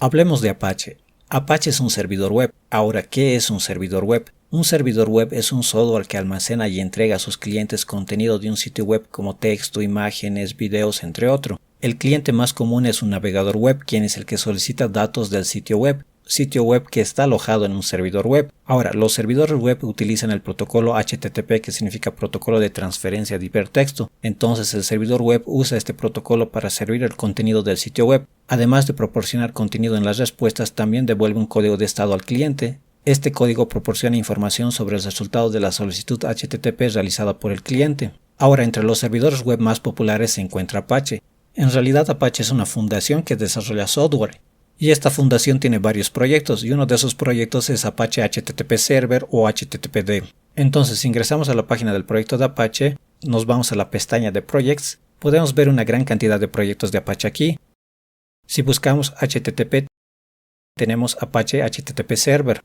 Hablemos de Apache. Apache es un servidor web. Ahora, ¿qué es un servidor web? Un servidor web es un software que almacena y entrega a sus clientes contenido de un sitio web como texto, imágenes, videos, entre otros. El cliente más común es un navegador web, quien es el que solicita datos del sitio web que está alojado en un servidor web. Ahora, los servidores web utilizan el protocolo HTTP, que significa protocolo de transferencia de hipertexto. Entonces, el servidor web usa este protocolo para servir el contenido del sitio web. Además de proporcionar contenido en las respuestas, también devuelve un código de estado al cliente. Este código proporciona información sobre el resultado de la solicitud HTTP realizada por el cliente. Ahora, entre los servidores web más populares se encuentra Apache. En realidad, Apache es una fundación que desarrolla software. Y esta fundación tiene varios proyectos, y uno de esos proyectos es Apache HTTP Server o HTTPD. Entonces, si ingresamos a la página del proyecto de Apache, nos vamos a la pestaña de Projects, podemos ver una gran cantidad de proyectos de Apache aquí. Si buscamos HTTP, tenemos Apache HTTP Server.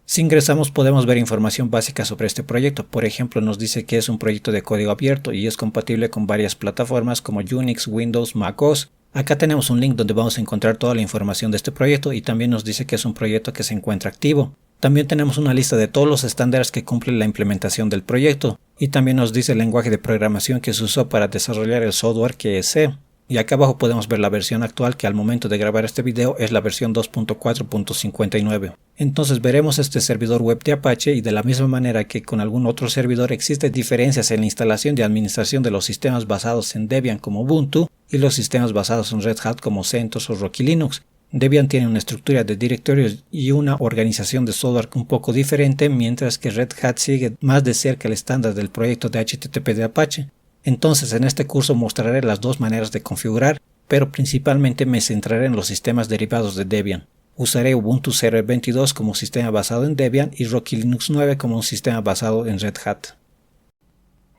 Si ingresamos, podemos ver información básica sobre este proyecto. Por ejemplo, nos dice que es un proyecto de código abierto y es compatible con varias plataformas como Unix, Windows, macOS. Acá tenemos un link donde vamos a encontrar toda la información de este proyecto y también nos dice que es un proyecto que se encuentra activo. También tenemos una lista de todos los estándares que cumplen la implementación del proyecto y también nos dice el lenguaje de programación que se usó para desarrollar el software, que es C. Y acá abajo podemos ver la versión actual, que al momento de grabar este video es la versión 2.4.59. Entonces veremos este servidor web de Apache, y de la misma manera que con algún otro servidor existen diferencias en la instalación y administración de los sistemas basados en Debian como Ubuntu y los sistemas basados en Red Hat como CentOS o Rocky Linux. Debian tiene una estructura de directorios y una organización de software un poco diferente, mientras que Red Hat sigue más de cerca el estándar del proyecto de HTTP de Apache. Entonces, en este curso mostraré las dos maneras de configurar, pero principalmente me centraré en los sistemas derivados de Debian. Usaré Ubuntu Server 22 como sistema basado en Debian y Rocky Linux 9 como un sistema basado en Red Hat.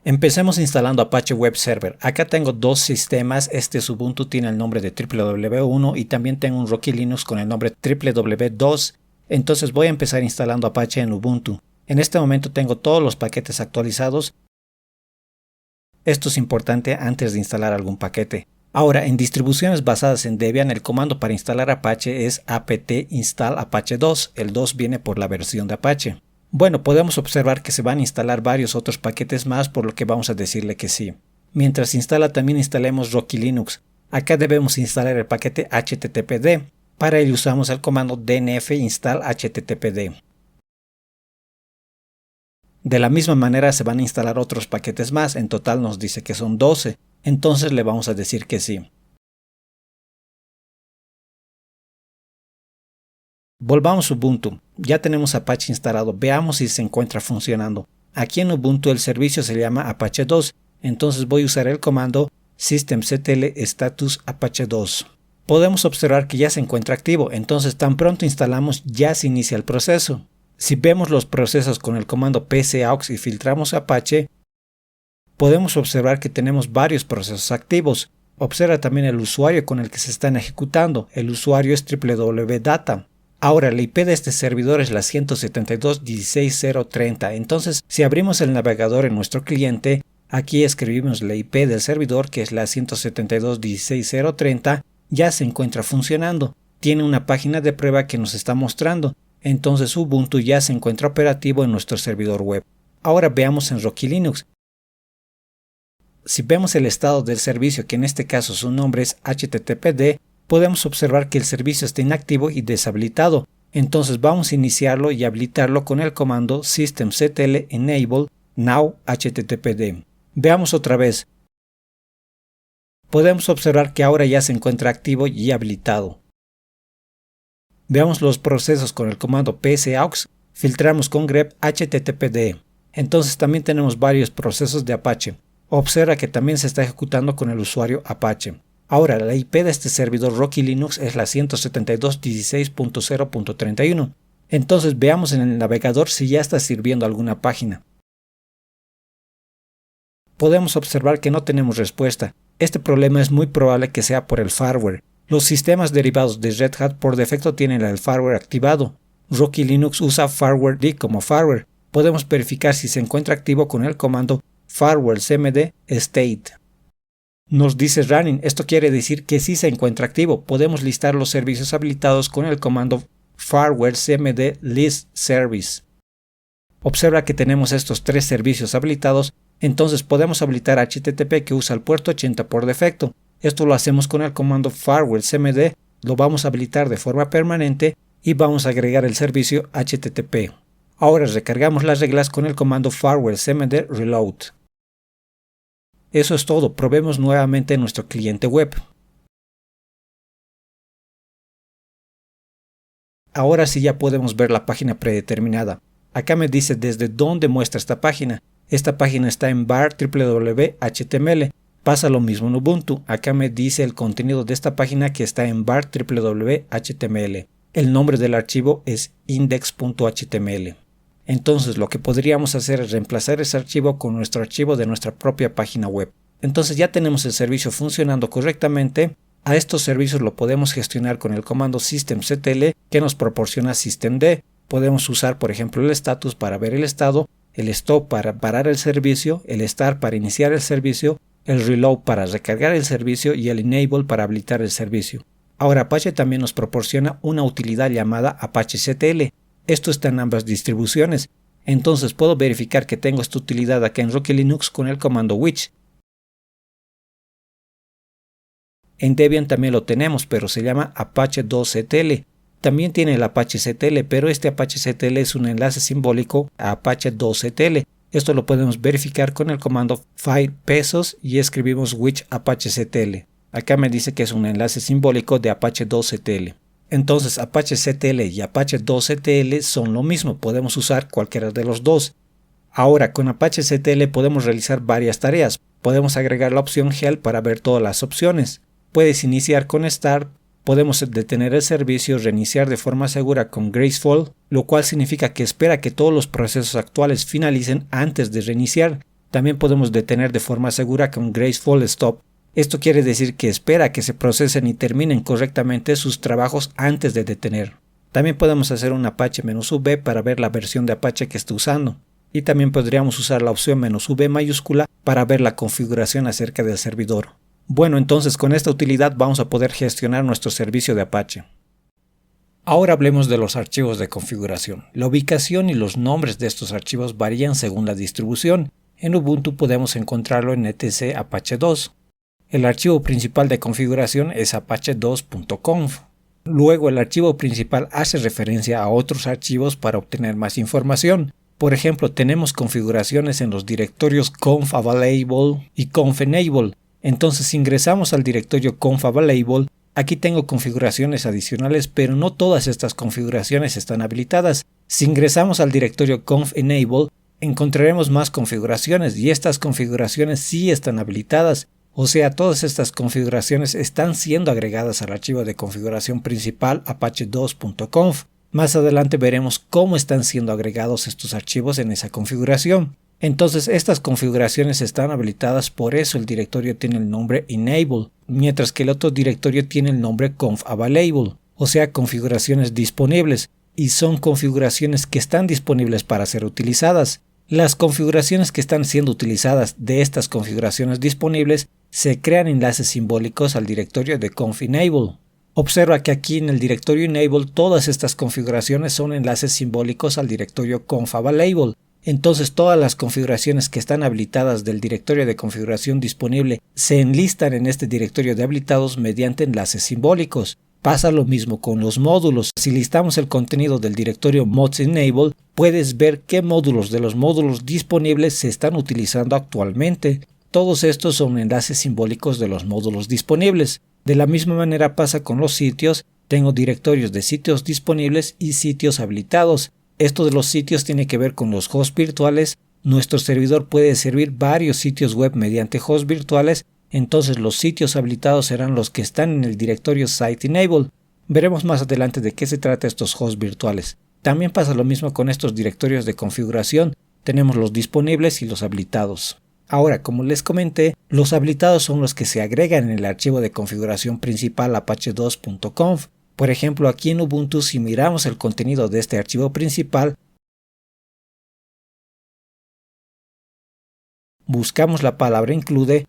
Empecemos instalando Apache Web Server. Acá tengo dos sistemas. Este es Ubuntu, tiene el nombre de ww1, y también tengo un Rocky Linux con el nombre ww2. Entonces voy a empezar instalando Apache en Ubuntu. En este momento tengo todos los paquetes actualizados. Esto es importante antes de instalar algún paquete. Ahora, en distribuciones basadas en Debian, el comando para instalar Apache es apt install apache 2. El 2 viene por la versión de Apache. Bueno, podemos observar que se van a instalar varios otros paquetes más, por lo que vamos a decirle que sí. Mientras se instala, también instalemos Rocky Linux. Acá debemos instalar el paquete httpd. Para ello usamos el comando dnf install httpd. De la misma manera se van a instalar otros paquetes más. En total nos dice que son 12. Entonces le vamos a decir que sí. Volvamos a Ubuntu. Ya tenemos Apache instalado. Veamos si se encuentra funcionando. Aquí en Ubuntu el servicio se llama Apache 2. Entonces voy a usar el comando systemctl status apache 2. Podemos observar que ya se encuentra activo. Entonces tan pronto instalamos, ya se inicia el proceso. Si vemos los procesos con el comando pcaux y filtramos Apache, podemos observar que tenemos varios procesos activos. Observa también el usuario con el que se están ejecutando. El usuario es www.data. Ahora, la IP de este servidor es la 172.16.0.30. Entonces, si abrimos el navegador en nuestro cliente, aquí escribimos la IP del servidor, que es la 172.16.0.30, ya se encuentra funcionando. Tiene una página de prueba que nos está mostrando. Entonces Ubuntu ya se encuentra operativo en nuestro servidor web. Ahora veamos en Rocky Linux. Si vemos el estado del servicio, que en este caso su nombre es httpd, podemos observar que el servicio está inactivo y deshabilitado. Entonces vamos a iniciarlo y habilitarlo con el comando systemctl enable now httpd. Veamos otra vez. Podemos observar que ahora ya se encuentra activo y habilitado. Veamos los procesos con el comando psaux, filtramos con grep httpd. Entonces también tenemos varios procesos de Apache. Observa que también se está ejecutando con el usuario Apache. Ahora, la IP de este servidor Rocky Linux es la 172.16.0.31. Entonces veamos en el navegador si ya está sirviendo alguna página. Podemos observar que no tenemos respuesta. Este problema es muy probable que sea por el fireware. Los sistemas derivados de Red Hat por defecto tienen el fireware activado. Rocky Linux usa fireware-d como fireware. Podemos verificar si se encuentra activo con el comando fireware cmd state. Nos dice running, esto quiere decir que sí se encuentra activo. Podemos listar los servicios habilitados con el comando fireware cmd list service. Observa que tenemos estos 3 servicios habilitados, entonces podemos habilitar HTTP que usa el puerto 80 por defecto. Esto lo hacemos con el comando fireware cmd, lo vamos a habilitar de forma permanente y vamos a agregar el servicio HTTP. Ahora recargamos las reglas con el comando fireware cmd reload. Eso es todo, probemos nuevamente nuestro cliente web. Ahora sí ya podemos ver la página predeterminada. Acá me dice desde dónde muestra esta página. Esta página está en var www.html. Pasa lo mismo en Ubuntu. Acá me dice el contenido de esta página que está en var www.html. El nombre del archivo es index.html. Entonces lo que podríamos hacer es reemplazar ese archivo con nuestro archivo de nuestra propia página web. Entonces ya tenemos el servicio funcionando correctamente. A estos servicios lo podemos gestionar con el comando systemctl que nos proporciona systemd. Podemos usar por ejemplo el status para ver el estado, el stop para parar el servicio, el start para iniciar el servicio, el reload para recargar el servicio y el enable para habilitar el servicio. Ahora Apache también nos proporciona una utilidad llamada apache-ctl. Esto está en ambas distribuciones, entonces puedo verificar que tengo esta utilidad acá en Rocky Linux con el comando which. En Debian también lo tenemos, pero se llama apache2ctl. También tiene el apache-ctl, pero este apache-ctl es un enlace simbólico a apache2ctl. Esto lo podemos verificar con el comando file pesos y escribimos which apache-ctl. Acá me dice que es un enlace simbólico de apache2ctl. Entonces apache-ctl y apache2ctl son lo mismo, podemos usar cualquiera de los dos. Ahora con apache-ctl podemos realizar varias tareas. Podemos agregar la opción help para ver todas las opciones. Puedes iniciar con start, podemos detener el servicio, reiniciar de forma segura con graceful, lo cual significa que espera que todos los procesos actuales finalicen antes de reiniciar. También podemos detener de forma segura con graceful stop. Esto quiere decir que espera que se procesen y terminen correctamente sus trabajos antes de detener. También podemos hacer un Apache-V para ver la versión de Apache que esté usando. Y también podríamos usar la opción "-v" mayúscula para ver la configuración acerca del servidor. Bueno, entonces con esta utilidad vamos a poder gestionar nuestro servicio de Apache. Ahora hablemos de los archivos de configuración. La ubicación y los nombres de estos archivos varían según la distribución. En Ubuntu podemos encontrarlo en etc apache 2. El archivo principal de configuración es apache2.conf. Luego el archivo principal hace referencia a otros archivos para obtener más información. Por ejemplo, tenemos configuraciones en los directorios conf-available y conf-enable. Entonces, si ingresamos al directorio conf-available, aquí tengo configuraciones adicionales, pero no todas estas configuraciones están habilitadas. Si ingresamos al directorio conf-enable, encontraremos más configuraciones y estas configuraciones sí están habilitadas. O sea, todas estas configuraciones están siendo agregadas al archivo de configuración principal apache2.conf. Más adelante veremos cómo están siendo agregados estos archivos en esa configuración. Entonces estas configuraciones están habilitadas, por eso el directorio tiene el nombre enable, mientras que el otro directorio tiene el nombre conf-available, o sea, configuraciones disponibles, y son configuraciones que están disponibles para ser utilizadas. Las configuraciones que están siendo utilizadas de estas configuraciones disponibles se crean enlaces simbólicos al directorio de conf-enable. Observa que aquí en el directorio enable todas estas configuraciones son enlaces simbólicos al directorio conf-available. Entonces todas las configuraciones que están habilitadas del directorio de configuración disponible se enlistan en este directorio de habilitados mediante enlaces simbólicos. Pasa lo mismo con los módulos. Si listamos el contenido del directorio mods enable, puedes ver qué módulos de los módulos disponibles se están utilizando actualmente. Todos estos son enlaces simbólicos de los módulos disponibles. De la misma manera pasa con los sitios. Tengo directorios de sitios disponibles y sitios habilitados. Esto de los sitios tiene que ver con los hosts virtuales. Nuestro servidor puede servir varios sitios web mediante hosts virtuales, entonces los sitios habilitados serán los que están en el directorio Site Enable. Veremos más adelante de qué se trata estos hosts virtuales. También pasa lo mismo con estos directorios de configuración. Tenemos los disponibles y los habilitados. Ahora, como les comenté, los habilitados son los que se agregan en el archivo de configuración principal apache2.conf. Por ejemplo, aquí en Ubuntu, si miramos el contenido de este archivo principal, buscamos la palabra include,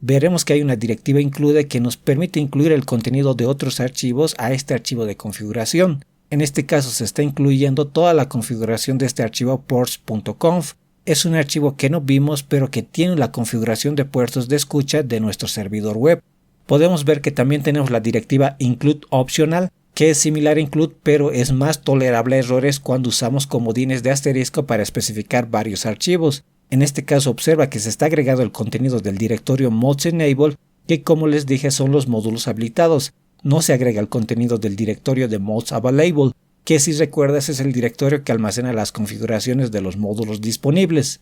veremos que hay una directiva include que nos permite incluir el contenido de otros archivos a este archivo de configuración. En este caso se está incluyendo toda la configuración de este archivo ports.conf. Es un archivo que no vimos pero que tiene la configuración de puertos de escucha de nuestro servidor web. Podemos ver que también tenemos la directiva include optional, que es similar a include pero es más tolerable a errores cuando usamos comodines de asterisco para especificar varios archivos. En este caso observa que se está agregado el contenido del directorio mods enable, que como les dije son los módulos habilitados. No se agrega el contenido del directorio de mods available, que si recuerdas es el directorio que almacena las configuraciones de los módulos disponibles.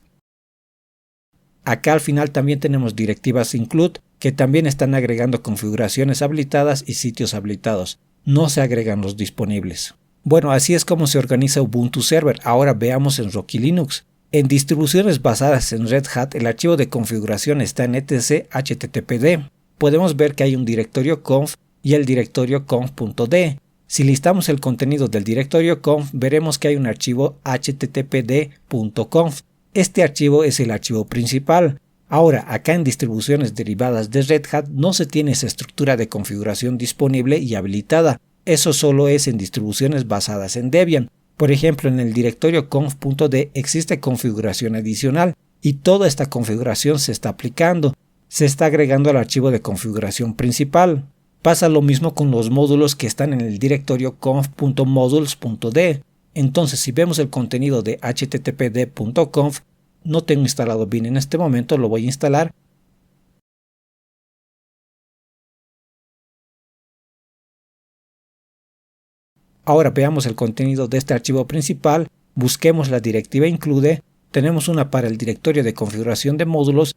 Acá al final también tenemos directivas include, que también están agregando configuraciones habilitadas y sitios habilitados. No se agregan los disponibles. Bueno, así es como se organiza Ubuntu Server. Ahora veamos en Rocky Linux. En distribuciones basadas en Red Hat, el archivo de configuración está en etc httpd. Podemos ver que hay un directorio conf y el directorio conf.d. Si listamos el contenido del directorio conf, veremos que hay un archivo httpd.conf. Este archivo es el archivo principal. Ahora, acá en distribuciones derivadas de Red Hat no se tiene esa estructura de configuración disponible y habilitada. Eso solo es en distribuciones basadas en Debian. Por ejemplo, en el directorio conf.d existe configuración adicional y toda esta configuración se está aplicando. Se está agregando al archivo de configuración principal. Pasa lo mismo con los módulos que están en el directorio conf.modules.d. Entonces, si vemos el contenido de httpd.conf, no tengo instalado bin en este momento, lo voy a instalar. Ahora veamos el contenido de este archivo principal, busquemos la directiva include, tenemos una para el directorio de configuración de módulos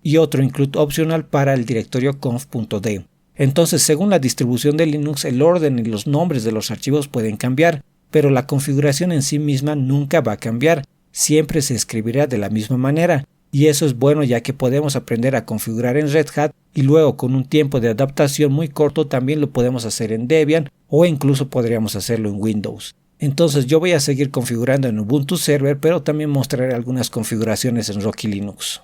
y otro include optional para el directorio conf.d. Entonces, según la distribución de Linux, el orden y los nombres de los archivos pueden cambiar, pero la configuración en sí misma nunca va a cambiar, siempre se escribirá de la misma manera, y eso es bueno ya que podemos aprender a configurar en Red Hat y luego con un tiempo de adaptación muy corto también lo podemos hacer en Debian o incluso podríamos hacerlo en Windows. Entonces yo voy a seguir configurando en Ubuntu Server, pero también mostraré algunas configuraciones en Rocky Linux.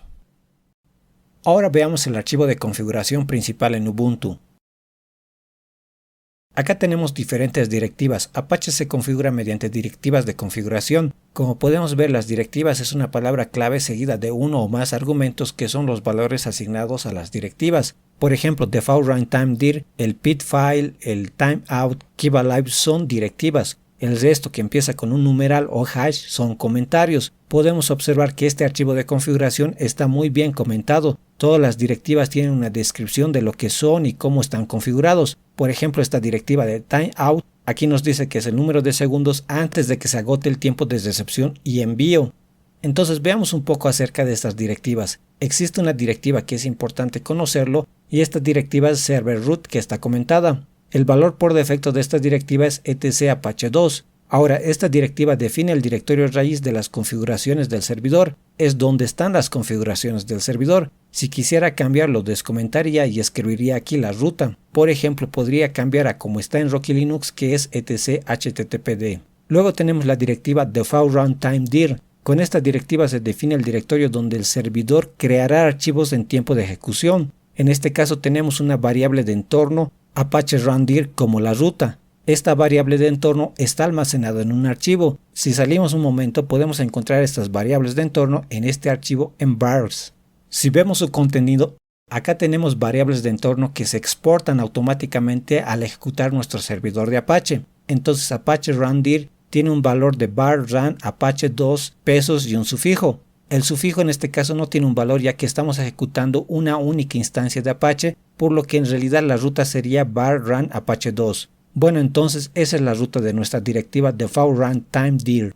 Ahora veamos el archivo de configuración principal en Ubuntu. Acá tenemos diferentes directivas. Apache se configura mediante directivas de configuración. Como podemos ver, las directivas es una palabra clave seguida de uno o más argumentos que son los valores asignados a las directivas. Por ejemplo, default runtime dir, el pid file, el timeout, keep alive son directivas. El resto, que empieza con un numeral o hash, son comentarios. Podemos observar que este archivo de configuración está muy bien comentado. Todas las directivas tienen una descripción de lo que son y cómo están configurados. Por ejemplo, esta directiva de timeout, aquí nos dice que es el número de segundos antes de que se agote el tiempo de recepción y envío. Entonces veamos un poco acerca de estas directivas. Existe una directiva que es importante conocerlo y esta directiva es server root que está comentada. El valor por defecto de esta directiva es etc apache 2. Ahora, esta directiva define el directorio raíz de las configuraciones del servidor. Es donde están las configuraciones del servidor. Si quisiera cambiarlo, descomentaría y escribiría aquí la ruta. Por ejemplo, podría cambiar a como está en Rocky Linux, que es etc httpd. Luego tenemos la directiva default runtime dir. Con esta directiva se define el directorio donde el servidor creará archivos en tiempo de ejecución. En este caso tenemos una variable de entorno Apache rundir como la ruta. Esta variable de entorno está almacenada en un archivo. Si salimos un momento podemos encontrar estas variables de entorno en este archivo en vars. Si vemos su contenido, acá tenemos variables de entorno que se exportan automáticamente al ejecutar nuestro servidor de Apache. Entonces Apache rundir tiene un valor de var run apache 2 pesos y un sufijo. El sufijo en este caso no tiene un valor ya que estamos ejecutando una única instancia de Apache, por lo que en realidad la ruta sería var run apache 2. Bueno, entonces esa es la ruta de nuestra directiva default runtime dir.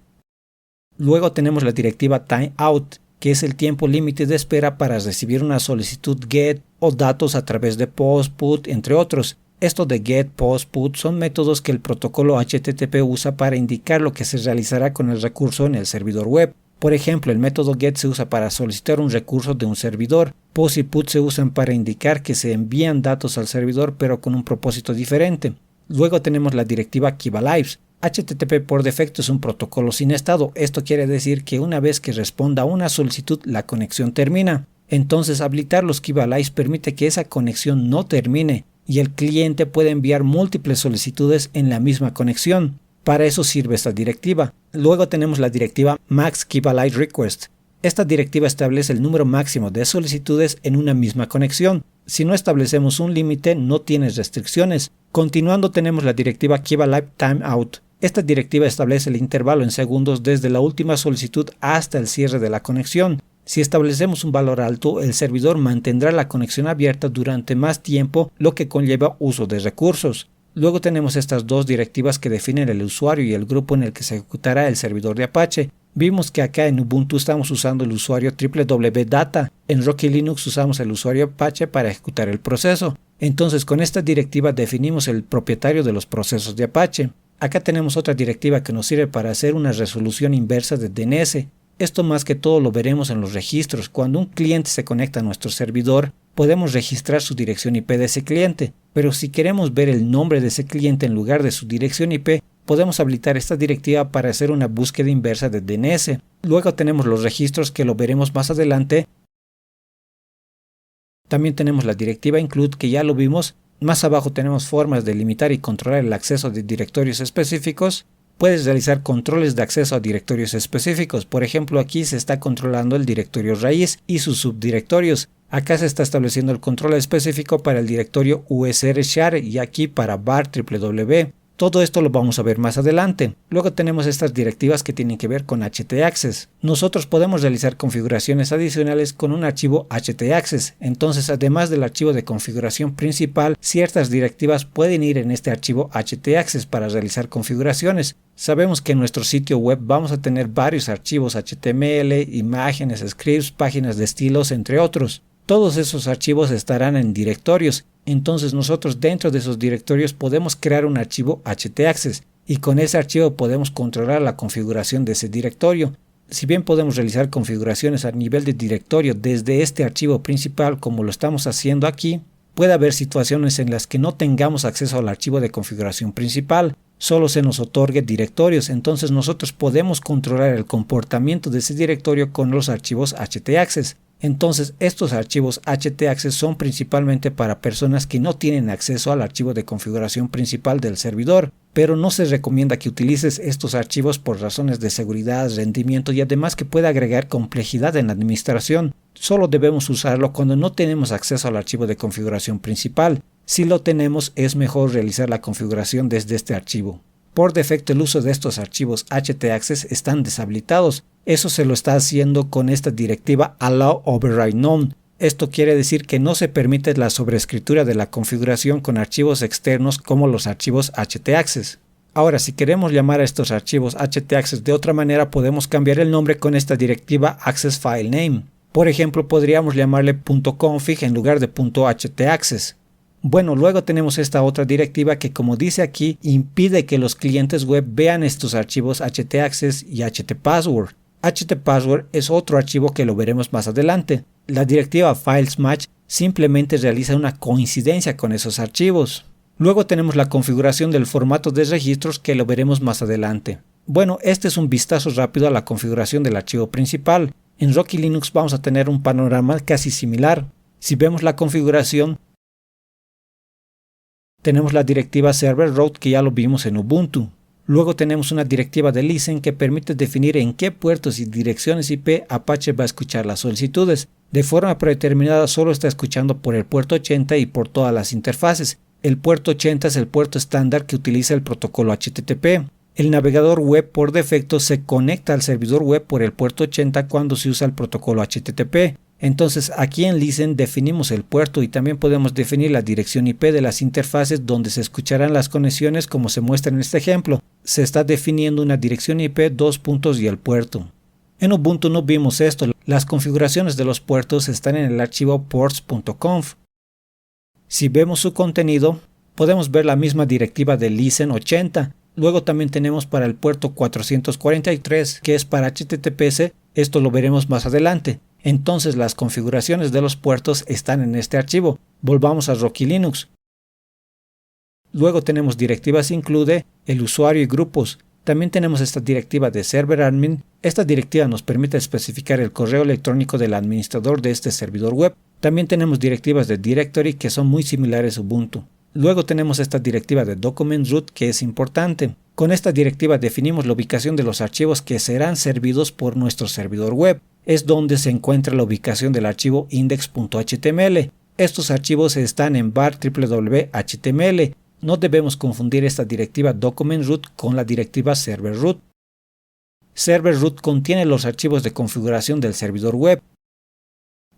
Luego tenemos la directiva timeout, que es el tiempo límite de espera para recibir una solicitud GET o datos a través de POST, PUT, entre otros. Esto de GET, POST, PUT son métodos que el protocolo HTTP usa para indicar lo que se realizará con el recurso en el servidor web. Por ejemplo, el método GET se usa para solicitar un recurso de un servidor. POST y PUT se usan para indicar que se envían datos al servidor pero con un propósito diferente. Luego tenemos la directiva keep alive. HTTP por defecto es un protocolo sin estado. Esto quiere decir que una vez que responda a una solicitud la conexión termina. Entonces habilitar los Kiva Lives permite que esa conexión no termine y el cliente puede enviar múltiples solicitudes en la misma conexión. Para eso sirve esta directiva. Luego tenemos la directiva Max Kiva Live Request. Esta directiva establece el número máximo de solicitudes en una misma conexión. Si no establecemos un límite, no tiene restricciones. Continuando tenemos la directiva Kiva Live Timeout. Esta directiva establece el intervalo en segundos desde la última solicitud hasta el cierre de la conexión. Si establecemos un valor alto, el servidor mantendrá la conexión abierta durante más tiempo, lo que conlleva uso de recursos. Luego tenemos estas dos directivas que definen el usuario y el grupo en el que se ejecutará el servidor de Apache. Vimos que acá en Ubuntu estamos usando el usuario www.data. En Rocky Linux usamos el usuario Apache para ejecutar el proceso. Entonces con esta directiva definimos el propietario de los procesos de Apache. Acá tenemos otra directiva que nos sirve para hacer una resolución inversa de DNS. Esto más que todo lo veremos en los registros. Cuando un cliente se conecta a nuestro servidor, podemos registrar su dirección IP de ese cliente, pero si queremos ver el nombre de ese cliente en lugar de su dirección IP, podemos habilitar esta directiva para hacer una búsqueda inversa de DNS. Luego tenemos los registros que lo veremos más adelante. También tenemos la directiva include que ya lo vimos. Más abajo tenemos formas de limitar y controlar el acceso de directorios específicos. Puedes realizar controles de acceso a directorios específicos. Por ejemplo, aquí se está controlando el directorio raíz y sus subdirectorios. Acá se está estableciendo el control específico para el directorio usr share y aquí para var www. Todo esto lo vamos a ver más adelante. Luego tenemos estas directivas que tienen que ver con htaccess. Nosotros podemos realizar configuraciones adicionales con un archivo htaccess. Entonces, además del archivo de configuración principal, ciertas directivas pueden ir en este archivo htaccess para realizar configuraciones. Sabemos que en nuestro sitio web vamos a tener varios archivos HTML, imágenes, scripts, páginas de estilos, entre otros. Todos esos archivos estarán en directorios. Entonces nosotros dentro de esos directorios podemos crear un archivo htaccess y con ese archivo podemos controlar la configuración de ese directorio. Si bien podemos realizar configuraciones a nivel de directorio desde este archivo principal como lo estamos haciendo aquí, puede haber situaciones en las que no tengamos acceso al archivo de configuración principal, solo se nos otorgue directorios, entonces nosotros podemos controlar el comportamiento de ese directorio con los archivos htaccess. Entonces estos archivos htaccess son principalmente para personas que no tienen acceso al archivo de configuración principal del servidor, pero no se recomienda que utilices estos archivos por razones de seguridad, rendimiento y además que puede agregar complejidad en la administración. Solo debemos usarlo cuando no tenemos acceso al archivo de configuración principal. Si lo tenemos, es mejor realizar la configuración desde este archivo. Por defecto el uso de estos archivos htaccess están deshabilitados. Eso se lo está haciendo con esta directiva Allow Override None. Esto quiere decir que no se permite la sobreescritura de la configuración con archivos externos como los archivos htaccess. Ahora, si queremos llamar a estos archivos htaccess de otra manera, podemos cambiar el nombre con esta directiva Access File Name. Por ejemplo, podríamos llamarle .config en lugar de .htaccess. Bueno, luego tenemos esta otra directiva que, como dice aquí, impide que los clientes web vean estos archivos htaccess y htpassword. htpassword es otro archivo que lo veremos más adelante. La directiva filesmatch simplemente realiza una coincidencia con esos archivos. Luego tenemos la configuración del formato de registros que lo veremos más adelante. Bueno, este es un vistazo rápido a la configuración del archivo principal. En Rocky Linux vamos a tener un panorama casi similar. Si vemos la configuración, tenemos la directiva server route que ya lo vimos en Ubuntu. Luego tenemos una directiva de listen que permite definir en qué puertos y direcciones IP Apache va a escuchar las solicitudes. De forma predeterminada solo está escuchando por el puerto 80 y por todas las interfaces. El puerto 80 es el puerto estándar que utiliza el protocolo HTTP. El navegador web por defecto se conecta al servidor web por el puerto 80 cuando se usa el protocolo HTTP. Entonces aquí en listen definimos el puerto y también podemos definir la dirección IP de las interfaces donde se escucharán las conexiones como se muestra en este ejemplo. Se está definiendo una dirección IP, 2 puntos y el puerto. En Ubuntu no vimos esto. Las configuraciones de los puertos están en el archivo ports.conf. Si vemos su contenido, podemos ver la misma directiva de listen 80. Luego también tenemos para el puerto 443 que es para HTTPS. Esto lo veremos más adelante. Entonces las configuraciones de los puertos están en este archivo. Volvamos a Rocky Linux. Luego tenemos directivas include, el usuario y grupos. También tenemos esta directiva de server admin. Esta directiva nos permite especificar el correo electrónico del administrador de este servidor web. También tenemos directivas de directory que son muy similares a Ubuntu. Luego tenemos esta directiva de document root que es importante. Con esta directiva definimos la ubicación de los archivos que serán servidos por nuestro servidor web. Es donde se encuentra la ubicación del archivo index.html. Estos archivos están en var www.html. No debemos confundir esta directiva document root con la directiva server root. Server root contiene los archivos de configuración del servidor web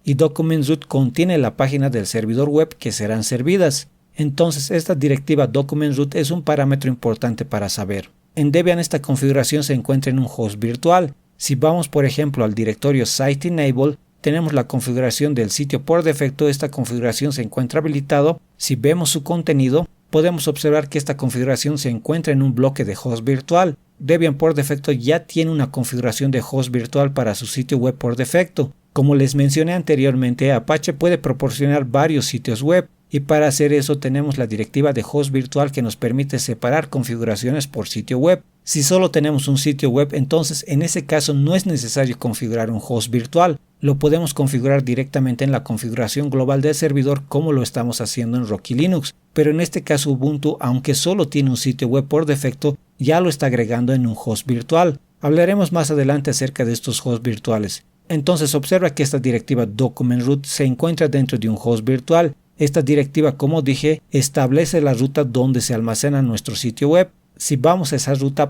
y document root contiene la página del servidor web que serán servidas. Entonces esta directiva document root es un parámetro importante para saber. En Debian esta configuración se encuentra en un host virtual. Si vamos por ejemplo al directorio site enable, tenemos la configuración del sitio por defecto. Esta configuración se encuentra habilitado. Si vemos su contenido, podemos observar que esta configuración se encuentra en un bloque de host virtual. Debian por defecto ya tiene una configuración de host virtual para su sitio web por defecto. Como les mencioné anteriormente, Apache puede proporcionar varios sitios web y para hacer eso tenemos la directiva de host virtual que nos permite separar configuraciones por sitio web. Si solo tenemos un sitio web, entonces en ese caso no es necesario configurar un host virtual. Lo podemos configurar directamente en la configuración global del servidor como lo estamos haciendo en Rocky Linux. Pero en este caso Ubuntu, aunque solo tiene un sitio web por defecto, ya lo está agregando en un host virtual. Hablaremos más adelante acerca de estos hosts virtuales. Entonces observa que esta directiva document root se encuentra dentro de un host virtual. Esta directiva, como dije, establece la ruta donde se almacena nuestro sitio web. Si vamos a esa ruta,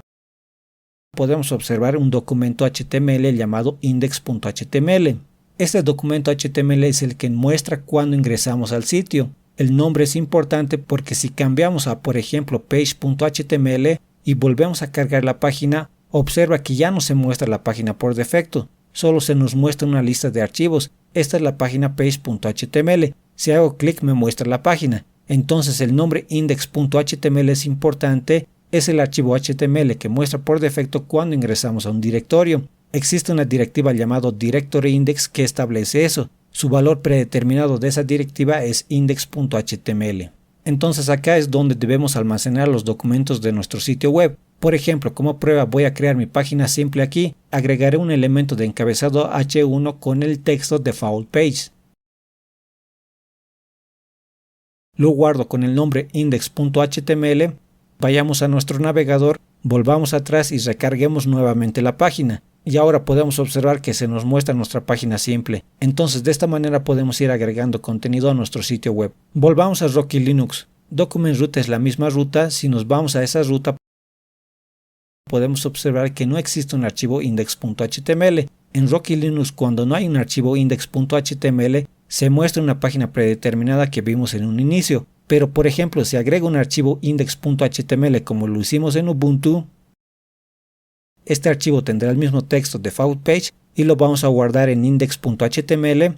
podemos observar un documento HTML llamado index.html. Este documento HTML es el que muestra cuando ingresamos al sitio. El nombre es importante porque si cambiamos a, por ejemplo, page.html y volvemos a cargar la página, observa que ya no se muestra la página por defecto. Solo se nos muestra una lista de archivos. Esta es la página page.html. Si hago clic me muestra la página. Entonces el nombre index.html es importante. Es el archivo HTML que muestra por defecto cuando ingresamos a un directorio. Existe una directiva llamada directory index que establece eso. Su valor predeterminado de esa directiva es index.html. Entonces acá es donde debemos almacenar los documentos de nuestro sitio web. Por ejemplo, como prueba voy a crear mi página simple aquí. Agregaré un elemento de encabezado H1 con el texto default page. Lo guardo con el nombre index.html. Vayamos a nuestro navegador, volvamos atrás y recarguemos nuevamente la página. Y ahora podemos observar que se nos muestra nuestra página simple. Entonces de esta manera podemos ir agregando contenido a nuestro sitio web. Volvamos a Rocky Linux. Document root es la misma ruta. Si nos vamos a esa ruta, podemos observar que no existe un archivo index.html. En Rocky Linux, cuando no hay un archivo index.html, se muestra una página predeterminada que vimos en un inicio. Pero por ejemplo, si agrego un archivo index.html como lo hicimos en Ubuntu, este archivo tendrá el mismo texto default page y lo vamos a guardar en index.html.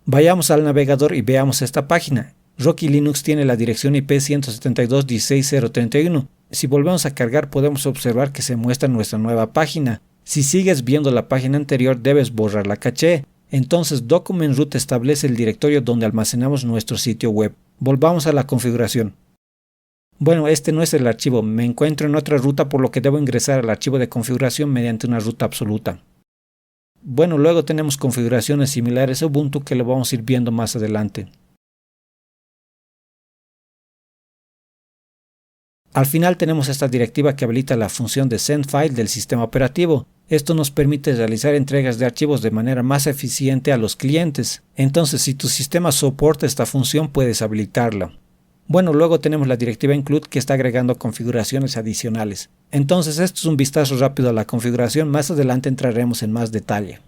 Vayamos al navegador y veamos esta página. Rocky Linux tiene la dirección IP 172.16.0.31. Si volvemos a cargar podemos observar que se muestra nuestra nueva página. Si sigues viendo la página anterior debes borrar la caché. Entonces document root establece el directorio donde almacenamos nuestro sitio web. Volvamos a la configuración. Bueno, este no es el archivo, me encuentro en otra ruta por lo que debo ingresar al archivo de configuración mediante una ruta absoluta. Bueno, luego tenemos configuraciones similares a Ubuntu que lo vamos a ir viendo más adelante. Al final tenemos esta directiva que habilita la función de sendFile del sistema operativo. Esto nos permite realizar entregas de archivos de manera más eficiente a los clientes. Entonces, si tu sistema soporta esta función, puedes habilitarla. Bueno, luego tenemos la directiva include que está agregando configuraciones adicionales. Entonces, esto es un vistazo rápido a la configuración. Más adelante entraremos en más detalle.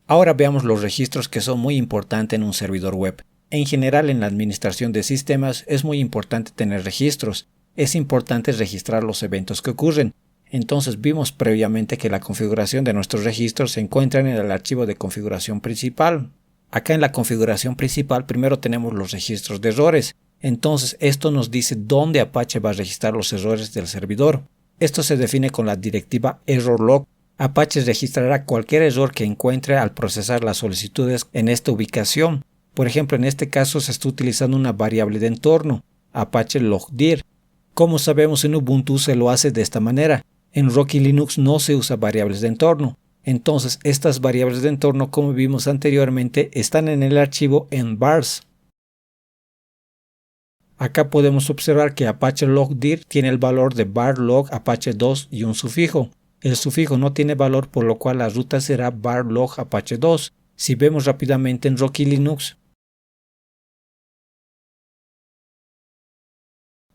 Ahora veamos los registros que son muy importantes en un servidor web. En general, en la administración de sistemas es muy importante tener registros. Es importante registrar los eventos que ocurren. Entonces vimos previamente que la configuración de nuestros registros se encuentra en el archivo de configuración principal. Acá en la configuración principal primero tenemos los registros de errores. Entonces esto nos dice dónde Apache va a registrar los errores del servidor. Esto se define con la directiva errorlog. Apache registrará cualquier error que encuentre al procesar las solicitudes en esta ubicación. Por ejemplo, en este caso se está utilizando una variable de entorno, Apache logdir. Como sabemos, en Ubuntu se lo hace de esta manera. En Rocky Linux no se usa variables de entorno. Entonces estas variables de entorno, como vimos anteriormente, están en el archivo en vars. Acá podemos observar que Apache logdir tiene el valor de var log apache 2 y un sufijo. El sufijo no tiene valor, por lo cual la ruta será var log apache 2. Si vemos rápidamente en Rocky Linux,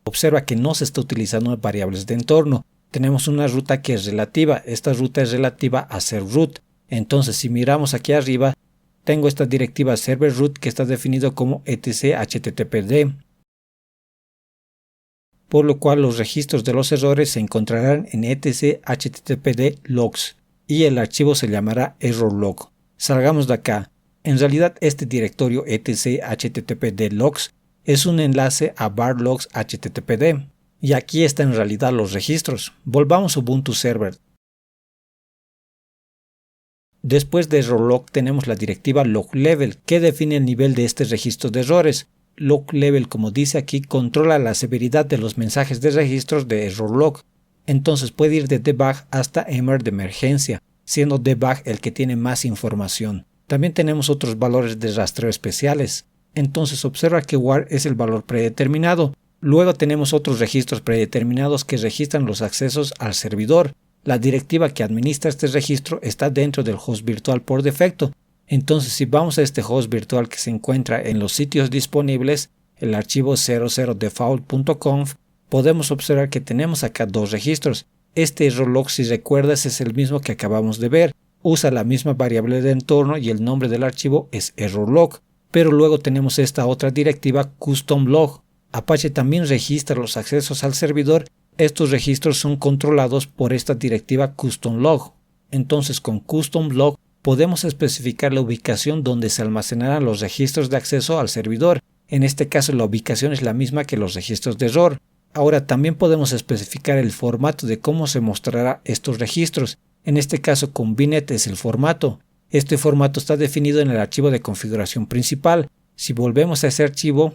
observa que no se está utilizando variables de entorno. Tenemos una ruta que es relativa. Esta ruta es relativa a servroot. Entonces, si miramos aquí arriba, tengo esta directiva serverroot que está definido como etc httpd. Por lo cual los registros de los errores se encontrarán en etc httpd logs y el archivo se llamará errorlog. Salgamos de acá. En realidad este directorio etc httpd logs es un enlace a varlogs httpd y aquí están en realidad los registros. Volvamos a Ubuntu Server. Después de errorlog tenemos la directiva loglevel que define el nivel de este registro de errores. Loglevel, como dice aquí, controla la severidad de los mensajes de registros de errorlog. Entonces puede ir de debug hasta emer de emergencia, siendo debug el que tiene más información. También tenemos otros valores de rastreo especiales. Entonces observa que var es el valor predeterminado. Luego tenemos otros registros predeterminados que registran los accesos al servidor. La directiva que administra este registro está dentro del host virtual por defecto. Entonces, si vamos a este host virtual que se encuentra en los sitios disponibles, el archivo 00default.conf, podemos observar que tenemos acá dos registros. Este errorlog, si recuerdas, es el mismo que acabamos de ver. Usa la misma variable de entorno y el nombre del archivo es errorlog. Pero luego tenemos esta otra directiva customlog. Apache también registra los accesos al servidor. Estos registros son controlados por esta directiva customlog. Entonces, con customlog podemos especificar la ubicación donde se almacenarán los registros de acceso al servidor. En este caso la ubicación es la misma que los registros de error. Ahora también podemos especificar el formato de cómo se mostrará estos registros. En este caso con binet es el formato. Este formato está definido en el archivo de configuración principal. Si volvemos a ese archivo,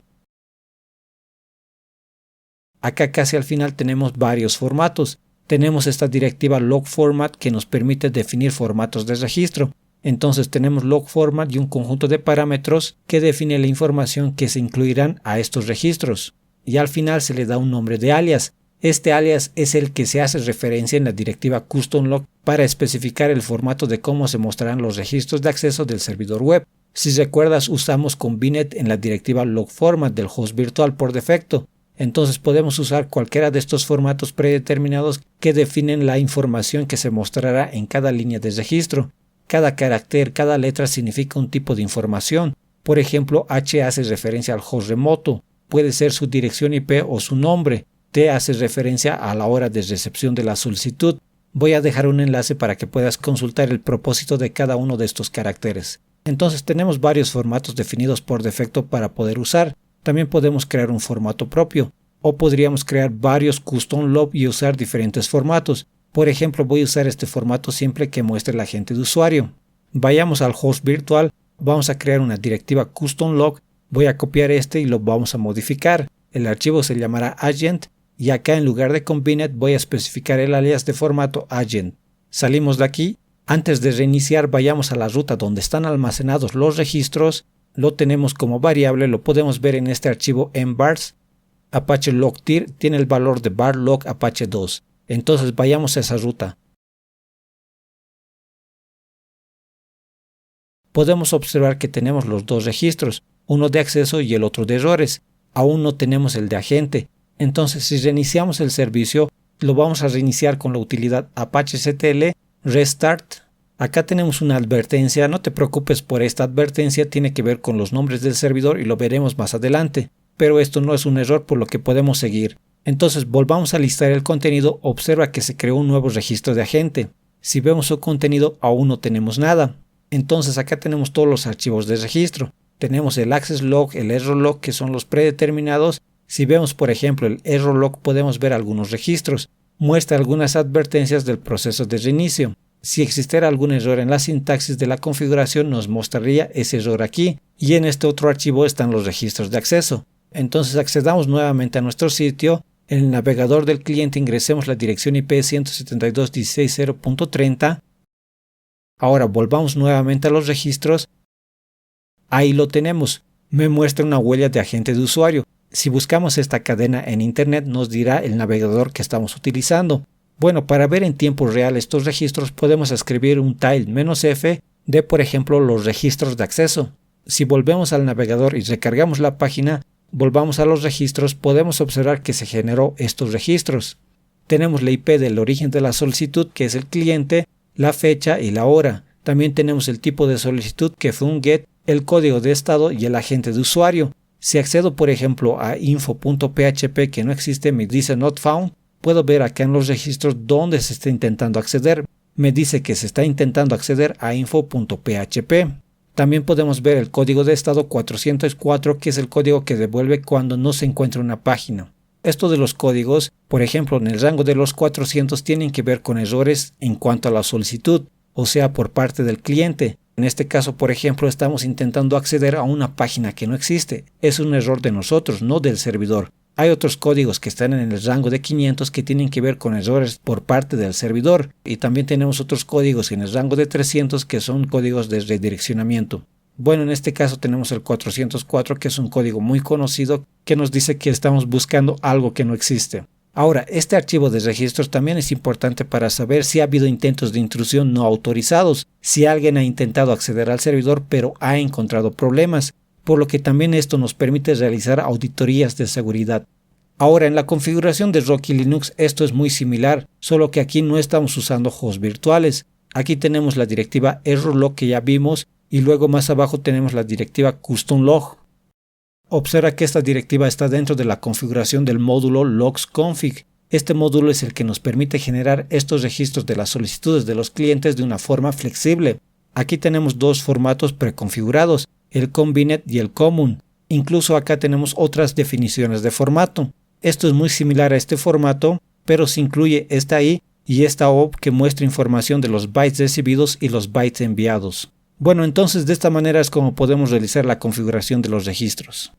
acá casi al final tenemos varios formatos. Tenemos esta directiva logformat que nos permite definir formatos de registro. Entonces tenemos logformat y un conjunto de parámetros que define la información que se incluirán a estos registros. Y al final se le da un nombre de alias. Este alias es el que se hace referencia en la directiva customlog para especificar el formato de cómo se mostrarán los registros de acceso del servidor web. Si recuerdas, usamos con binet en la directiva logformat del host virtual por defecto. Entonces podemos usar cualquiera de estos formatos predeterminados que definen la información que se mostrará en cada línea de registro. Cada carácter, cada letra significa un tipo de información. Por ejemplo, H hace referencia al host remoto, puede ser su dirección IP o su nombre. T hace referencia a la hora de recepción de la solicitud. Voy a dejar un enlace para que puedas consultar el propósito de cada uno de estos caracteres. Entonces tenemos varios formatos definidos por defecto para poder usar. También podemos crear un formato propio o podríamos crear varios customlog y usar diferentes formatos. Por ejemplo, voy a usar este formato siempre que muestre el agente de usuario. Vayamos al host virtual, vamos a crear una directiva customlog, voy a copiar este y lo vamos a modificar. El archivo se llamará agent y acá en lugar de con binet voy a especificar el alias de formato agent. Salimos de aquí. Antes de reiniciar, vayamos a la ruta donde están almacenados los registros. Lo tenemos como variable, lo podemos ver en este archivo en vars. Apache logdir tiene el valor de var log apache 2. Entonces vayamos a esa ruta. Podemos observar que tenemos los dos registros, uno de acceso y el otro de errores. Aún no tenemos el de agente. Entonces si reiniciamos el servicio, lo vamos a reiniciar con la utilidad apachectl restart. Acá tenemos una advertencia, no te preocupes por esta advertencia, tiene que ver con los nombres del servidor y lo veremos más adelante. Pero esto no es un error, por lo que podemos seguir. Entonces volvamos a listar el contenido, observa que se creó un nuevo registro de agente. Si vemos su contenido, aún no tenemos nada. Entonces acá tenemos todos los archivos de registro. Tenemos el access log, el error log, que son los predeterminados. Si vemos por ejemplo el error log, podemos ver algunos registros. Muestra algunas advertencias del proceso de reinicio. Si existiera algún error en la sintaxis de la configuración, nos mostraría ese error aquí. Y en este otro archivo están los registros de acceso. Entonces accedamos nuevamente a nuestro sitio. En el navegador del cliente ingresemos la dirección IP 172.16.0.30. Ahora volvamos nuevamente a los registros. Ahí lo tenemos. Me muestra una huella de agente de usuario. Si buscamos esta cadena en Internet nos dirá el navegador que estamos utilizando. Bueno, para ver en tiempo real estos registros podemos escribir un -f de, por ejemplo, los registros de acceso. Si volvemos al navegador y recargamos la página, volvamos a los registros, podemos observar que se generó estos registros. Tenemos la IP del origen de la solicitud, que es el cliente, la fecha y la hora. También tenemos el tipo de solicitud, que fue un GET, el código de estado y el agente de usuario. Si accedo, por ejemplo, a info.php que no existe, me dice not found, puedo ver acá en los registros dónde se está intentando acceder. Me dice que se está intentando acceder a info.php. También podemos ver el código de estado 404, que es el código que devuelve cuando no se encuentra una página. Esto de los códigos, por ejemplo, en el rango de los 400 tienen que ver con errores en cuanto a la solicitud, o sea, por parte del cliente. En este caso, por ejemplo, estamos intentando acceder a una página que no existe. Es un error de nosotros, no del servidor. Hay otros códigos que están en el rango de 500 que tienen que ver con errores por parte del servidor. Y también tenemos otros códigos en el rango de 300 que son códigos de redireccionamiento. Bueno, en este caso tenemos el 404, que es un código muy conocido que nos dice que estamos buscando algo que no existe. Ahora, este archivo de registros también es importante para saber si ha habido intentos de intrusión no autorizados, si alguien ha intentado acceder al servidor pero ha encontrado problemas, por lo que también esto nos permite realizar auditorías de seguridad. Ahora, en la configuración de Rocky Linux esto es muy similar, solo que aquí no estamos usando hosts virtuales. Aquí tenemos la directiva errorlog que ya vimos y luego más abajo tenemos la directiva customlog. Observa que esta directiva está dentro de la configuración del módulo logsconfig. Este módulo es el que nos permite generar estos registros de las solicitudes de los clientes de una forma flexible. Aquí tenemos dos formatos preconfigurados, el Convenient y el Common. Incluso acá tenemos otras definiciones de formato. Esto es muy similar a este formato, pero se incluye esta I y esta OP que muestra información de los bytes recibidos y los bytes enviados. Bueno, entonces de esta manera es como podemos realizar la configuración de los registros.